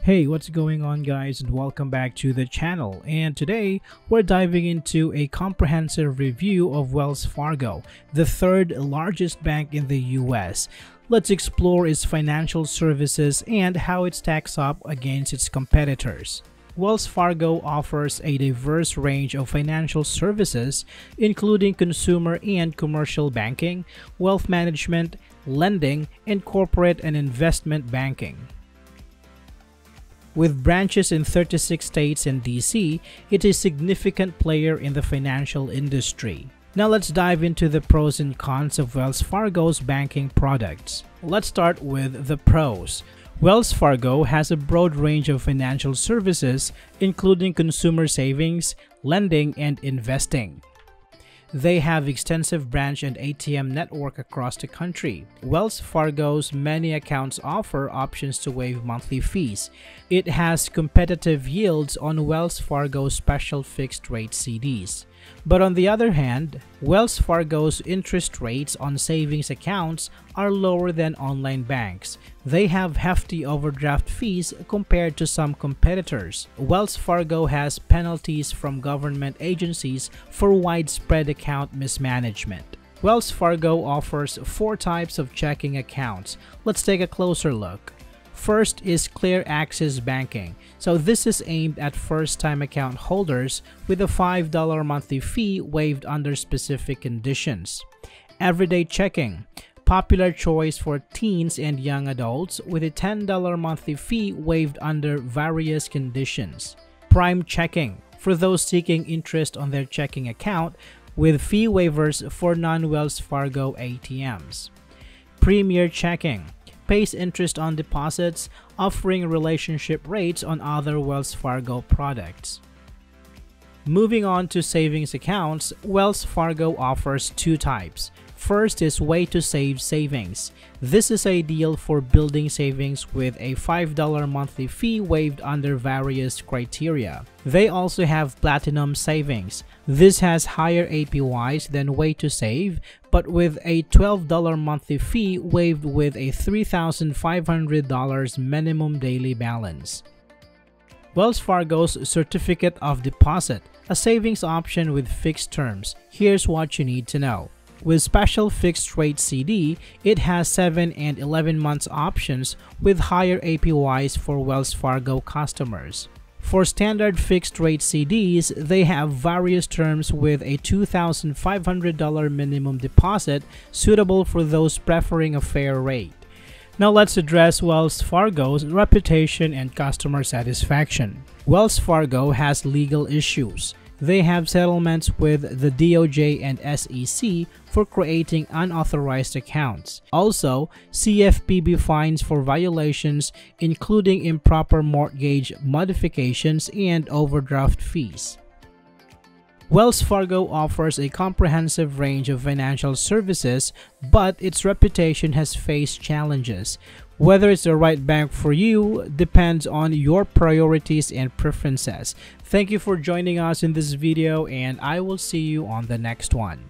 Hey, what's going on guys, and welcome back to the channel. And today we're diving into a comprehensive review of Wells Fargo, the third largest bank in the US. Let's explore its financial services and how it stacks up against its competitors. Wells Fargo offers a diverse range of financial services, including consumer and commercial banking, wealth management, lending, and corporate and investment banking. With branches in 36 states and DC, it is a significant player in the financial industry. Now let's dive into the pros and cons of Wells Fargo's banking products. Let's start with the pros. Wells Fargo has a broad range of financial services, including consumer savings, lending, and investing. They have extensive branch and ATM network across the country. Wells Fargo's many accounts offer options to waive monthly fees. It has competitive yields on Wells Fargo's special fixed rate CDs. But on the other hand, Wells Fargo's interest rates on savings accounts are lower than online banks. They have hefty overdraft fees compared to some competitors. Wells Fargo has penalties from government agencies for widespread account mismanagement. Wells Fargo offers 4 types of checking accounts. Let's take a closer look. First is Clear Access Banking. So this is aimed at first-time account holders with a $5 monthly fee waived under specific conditions. Everyday Checking. Popular choice for teens and young adults with a $10 monthly fee waived under various conditions. Prime Checking. For those seeking interest on their checking account with fee waivers for non-Wells Fargo ATMs. Premier Checking. Pays interest on deposits, offering relationship rates on other Wells Fargo products. Moving on to savings accounts, Wells Fargo offers 2 types. First is Way to Save Savings. This is ideal for building savings with a $5 monthly fee waived under various criteria. They also have Platinum Savings. This has higher APYs than Way to Save, but with a $12 monthly fee waived with a $3,500 minimum daily balance. Wells Fargo's Certificate of Deposit, a savings option with fixed terms. Here's what you need to know. With special fixed rate CD, it has 7 and 11 months options with higher APYs for Wells Fargo customers. For standard fixed rate CDs, they have various terms with a $2,500 minimum deposit suitable for those preferring a fair rate. Now let's address Wells Fargo's reputation and customer satisfaction. Wells Fargo has legal issues. They have settlements with the DOJ and SEC for creating unauthorized accounts. Also, CFPB fines for violations, including improper mortgage modifications and overdraft fees. Wells Fargo offers a comprehensive range of financial services, but its reputation has faced challenges. Whether it's the right bank for you depends on your priorities and preferences. Thank you for joining us in this video, and I will see you on the next one.